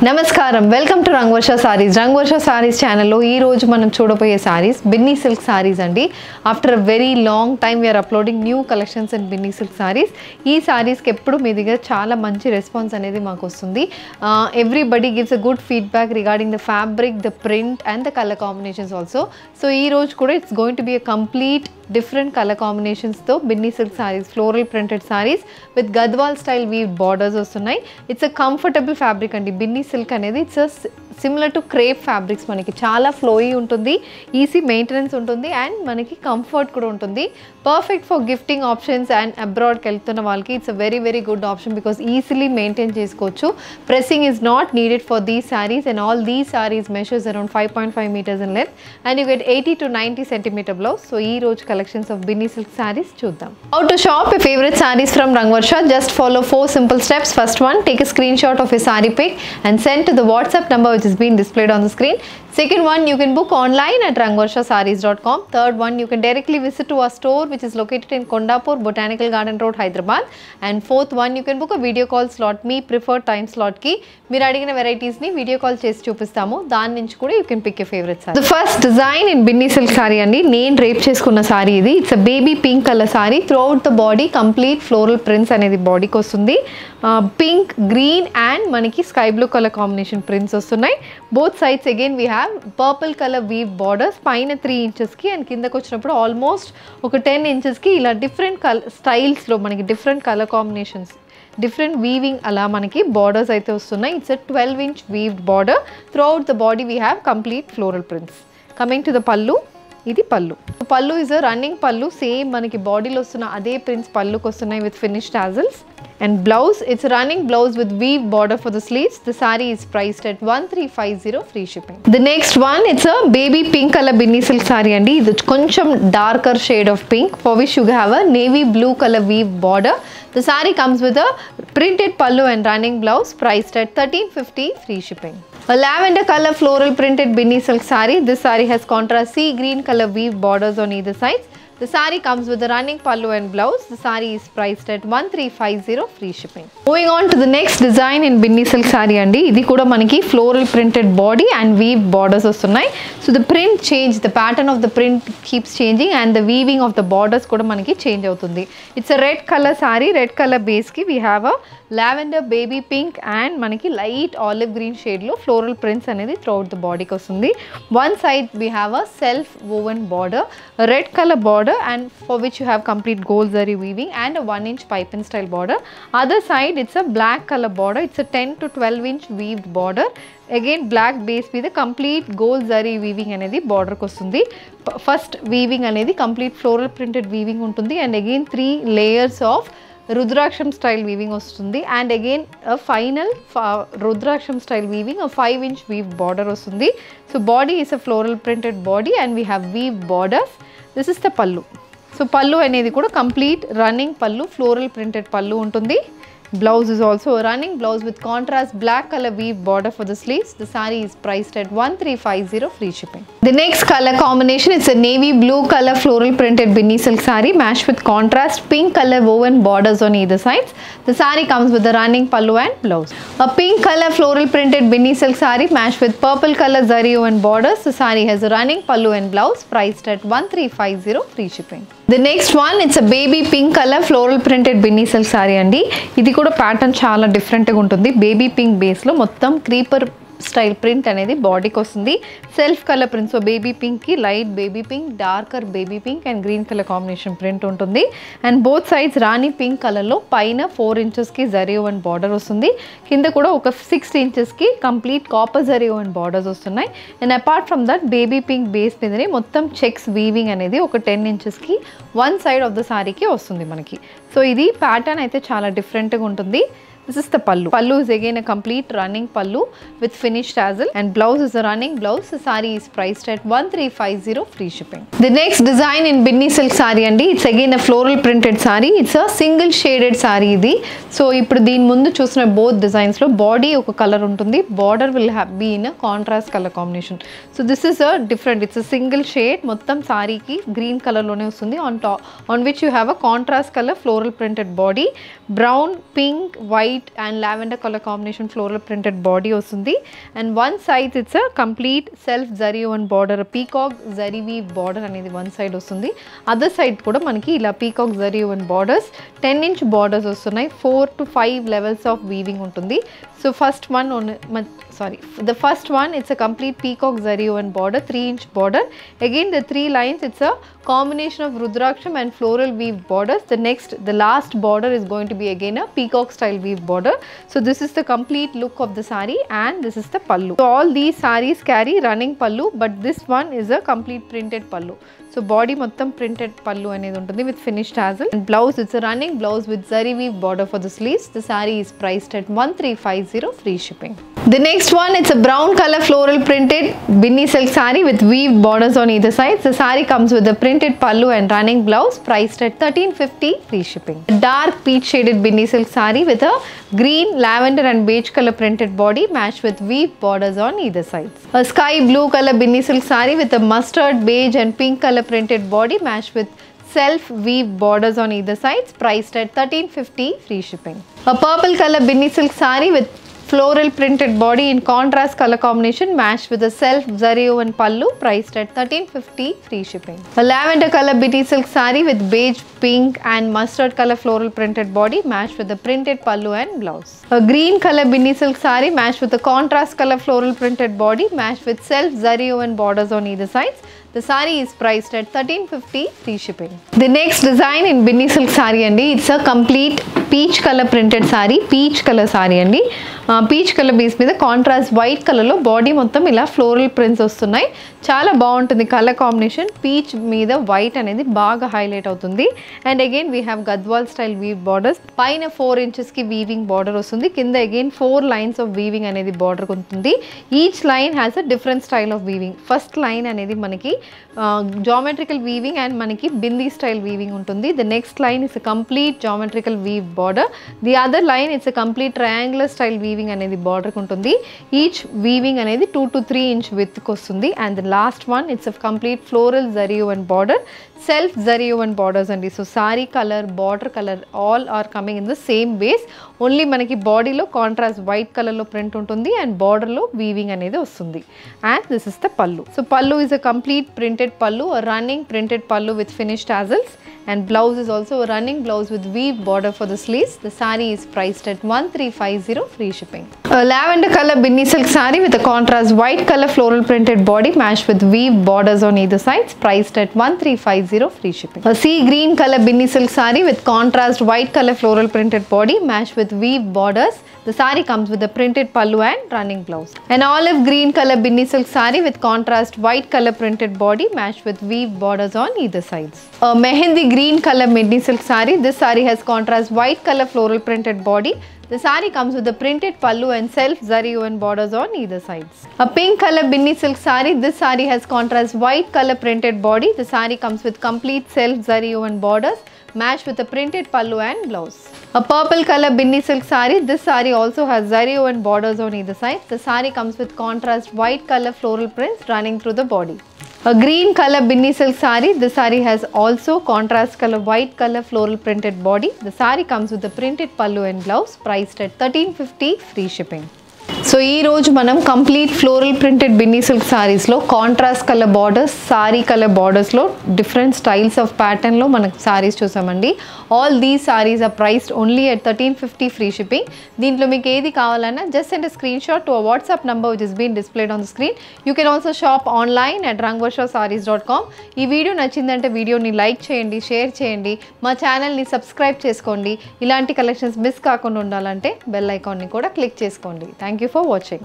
నమస్కారం welcome to Rangavarsha saris Rangavarsha saris ఛానల్లో ఈ రోజు మనం చూడబోయే సారీస్ బిన్నీ సిల్క్ సారీస్ అండి. After a very long time we're uploading new collections in Binny silk saris. ఈ సారీస్కి ఎప్పుడు మీ దగ్గర చాలా మంచి రెస్పాన్స్ అనేది మాకు వస్తుంది. Everybody gives a good feedback regarding the fabric, the print and the colour combinations also. So ఈ రోజు కూడా it's going to be a complete different color combinations తో Binny silk sarees, floral printed sarees with gadwal style weaved borders వస్తున్నాయి. It's a comfortable fabric అండి. Binny silk అనేది it's similar to crepe fabrics, మనకి చాలా flowy ఉంటుంది, ఈజీ మెయింటెనెన్స్ ఉంటుంది and మనకి comfort కూడా ఉంటుంది. Perfect for gifting options and అబ్రాడ్కి వెళ్తున్న వాళ్ళకి it's a very very good option because easily maintain చేసుకోవచ్చు. Pressing is not needed for these sarees and all these sarees measures around 5.5 meters in length and you get 80 to 90 centimeter blouse. So ee roj collections of Binny Silk sarees chuddam. How to shop your favorite sarees from Rangvarsha? Just follow 4 simple steps. First one, take a screenshot of your saree pic and send to the WhatsApp number which is being displayed on the screen. Second one, you can book online at rangvarshasarees.com. Third one, you can directly visit to our store which is located in Kondapur, Botanical Garden Road, Hyderabad. And fourth one, you can book a video call slot, me preferred time slot ki meer adigina varieties ni video call chesi chupistamu. Dani nunchi kuda you can pick your favorite saree. The first design in Binny Silk saree andi, నేను drape చేసుకున్న సారీ ఇది. It's a baby pink colour sari. Throughout the body complete floral prints అనేది బాడీకి వస్తుంది. Pink, green and మనకి sky blue colour combination prints వస్తున్నాయి. Both sides again we have purple colour weave borders. పైన 3 ఇంచెస్కి అండ్ కిందకు వచ్చినప్పుడు ఆల్మోస్ట్ ఒక 10 ఇంచెస్కి ఇలా డిఫరెంట్ స్టైల్స్లో మనకి different colour combinations, different weaving అలా మనకి బార్డర్స్ అయితే వస్తున్నాయి. It's a 12-inch weaved border. Throughout the body we have complete floral prints. Coming to the పల్లు, ఇది పల్లు. పల్లు ఇస్ అ రన్నింగ్ పల్లు. సేమ్ మనకి బాడీలో వస్తున్న అదే ప్రింట్స్ పల్లుకి వస్తున్నాయి with finished tassels. And blouse, it's a running blouse with weave border for the sleeves. The saree is priced at 1350 free shipping. The next one, it's a baby pink color Binny silk saree andi. Idu koncham darker shade of pink for which you have a navy blue color weave border. The saree comes with a printed pallu and running blouse priced at 1350 free shipping. A lavender color floral printed Binny silk saree. This saree has contrast sea green color weave borders on either sides. The saree comes with a running pallu and blouse. The saree is priced at 1350 free shipping. Moving on to the next design in Binny silk saree andi. Idi kuda manaki floral printed body and weave borders vastunnai. So the print change, the pattern of the print keeps changing and the weaving of the borders kuda manaki change avutundi. It's a red color saree. Red color base ki we have a lavender, baby pink and manaki light olive green shade lo floral prints anedi throughout the body ki vastundi. One side we have a self woven border, a red color border and for which you have complete gold zari weaving and a 1-inch pipe-in style border. Other side it's a black color border. It's a 10 to 12-inch weaved border. Again black base with a complete gold zari weaving anedi border kostundi. First weaving anedi complete floral printed weaving untundi and again 3 layers of Rudraksham style weaving వస్తుంది and again a final Rudraksham style weaving, a 5-inch weave border వస్తుంది. So body is a floral printed body and we have weave borders. This is the pallu. So pallu అనేది కూడా complete running pallu, floral printed pallu ఉంటుంది. Blouse is also a running blouse with contrast black color weave border for the sleeves. The saree is priced at 1350 free shipping. The next color combination is a navy blue color floral printed Binny silk saree matched with contrast pink color woven borders on either sides. The saree comes with a running pallu and blouse. A pink color floral printed Binny silk saree matched with purple color zari woven borders. The saree has a running pallu and blouse priced at 1350 free shipping. The next one, it's a baby pink color floral printed Binny silk saree andi. Idi కూడా pattern చాలా డిఫరెంట్గా ఉంటుంది. Baby pink బేస్లో మొత్తం creeper style print అనేది బాడీకి వస్తుంది. Self colour print. So baby పింక్కి light baby pink, darker baby pink and green colour combination print ఉంటుంది. And both sides rani pink కలర్లో పైన 4 ఇంచెస్కి జరీ ఓవెన్ బార్డర్ వస్తుంది. కింద కూడా ఒక 6 ఇంచెస్కి complete copper zari woven borders వస్తున్నాయి. And apart from that baby pink base మీదనే మొత్తం చెక్స్ వీవింగ్ అనేది ఒక 10 ఇంచెస్కి వన్ సైడ్ ఆఫ్ ద సారీకి వస్తుంది మనకి. సో ఇది ప్యాటర్న్ అయితే చాలా డిఫరెంట్గా ఉంటుంది. This is the pallu. Pallu is again a complete running pallu with finished tassel and blouse is a running blouse. The saree is priced at 1350 free shipping. The next design in Binny silk saree andi. It's again a floral printed saree. It's a single shaded saree idi. So ippudu deen mundu chusina both designs lo body oka color untundi. Border will be in a contrast color combination. So this is a different. It's a single shade. Mottam saree ki green color lone vastundi on top, on which you have a contrast color floral printed body. Brown, pink, white white and lavender color combination floral printed body వస్తుంది. And one side it's a complete self zari woven border, a peacock zari weave border అనేది one side వస్తుంది. Other side కూడా మనకి ఇలా peacock zari woven borders 10-inch borders వస్తున్నాయి. 4 to 5 levels of weaving ఉంటుంది. So the first one it's a complete peacock zari woven border, 3-inch border. Again the 3 lines it's a combination of rudraksham and floral weave borders. The last border is going to be again a peacock style weave border. So this is the complete look of the sari and this is the pallu. So all these saris carry running pallu, but this one is a complete printed pallu. So body మొత్తం printed pallu అనేది ఉంటుంది with finished tassel. And blouse, it's a running blouse with zari weave border for the sleeves. The sari is priced at 1350, free shipping. The next one, it's a brown color floral printed binni silk sari with weave borders on either side. The sari comes with a printed pallu and running blouse, priced at 1350, free shipping. A dark peach shaded binni silk sari with a green, lavender and beige color printed body matched with weave borders on either side. A sky blue color binni silk sari with a mustard, beige and pink color printed body matched with self weave borders on either sides, priced at 1350, free shipping. A purple color binni silk sari with floral printed body in contrast color combination matched with a self zari woven pallu, priced at 1350, free shipping. A lavender color binni silk sari with beige, pink and mustard color floral printed body matched with a printed pallu and blouse. A green color binni silk sari matched with a contrast color floral printed body matched with self zari woven borders on either sides. The sari is priced at 1350, free shipping. The next design in binni silk sari andi, it's a complete peach color printed sari, peach color sari andi. Peach color base మీద contrast white కలర్లో body మొత్తం ఇలా floral prints వస్తున్నాయి. చాలా బాగుంటుంది colour combination. Peach మీద white అనేది బాగా హైలైట్ అవుతుంది. And again we have Gadwal style weave borders. పైన 4 ఇంచెస్కి వీవింగ్ బార్డర్ వస్తుంది. కింద అగైన్ 4 లైన్స్ ఆఫ్ వీవింగ్ అనేది బార్డర్ ఉంటుంది. Each line has a different style of weaving. First line అనేది మనకి జామెట్రికల్ వీవింగ్ అండ్ మనకి బిందీ స్టైల్ వీవింగ్ ఉంటుంది. The next line is a complete geometrical weave border. The other line it's a complete triangular style weaving అనేది border ఉంటుంది. Each weaving అనేది 2 to 3 inch width వస్తుంది. And the last one it's a complete floral zari woven border, self zari woven borders అండి. So sari colour, border colour all are coming in the same base. Only మనకి బాడీలో contrast white కలర్లో print ఉంటుంది and బార్డర్లో weaving అనేది వస్తుంది. And this is the పల్లు. So పల్లు is a complete printed pallu, a running printed pallu with finished tassels, and blouse is also a running blouse with weave border for the sleeves. The sari is priced at 1350, free shipping. A lavender color binni silk sari with a contrast white color floral printed body matched with weave borders on either sides, priced at 1350, free shipping. A sea green color binni silk sari with contrast white color floral printed body matched with weave borders. The sari comes with a printed pallu and running blouse. An olive green color binni silk sari with contrast white color printed body matched with weave borders on either sides. A mehendi green color binni silk sari. This sari has contrast white color floral printed body. The sari comes with a printed pallu and self zari woven borders on either sides. A pink color binni silk sari. This sari has contrast white color printed body. The sari comes with complete self zari woven borders matched with a printed pallu and blouse. A purple color binni silk sari. This sari also has zari woven borders on either side. The sari comes with contrast white color floral prints running through the body. A green color binni silk sari. This sari has also contrast color white color floral printed body. The sari comes with a printed pallu and blouse, priced at 1350, free shipping. So ఈరోజు మనం complete floral printed Binny silk సారీస్లో contrast colour borders, sari colour బార్డర్స్లో different styles of ప్యాటర్న్లో మనకు సారీస్ చూసామండి. All these saris are priced only at 1350, free shipping. దీంట్లో మీకు ఏది కావాలన్నా just send a screenshot to a WhatsApp number which is being displayed on the screen. You can also shop online at rangvarshasarees.com. ఈ video నచ్చిందంటే వీడియోని like చేయండి, share చేయండి, మా ఛానల్ని సబ్స్క్రైబ్ చేసుకోండి. ఇలాంటి కలెక్షన్స్ మిస్ కాకుండా ఉండాలంటే బెల్ ఐకాన్ని కూడా క్లిక్ చేసుకోండి. Thank you for watching.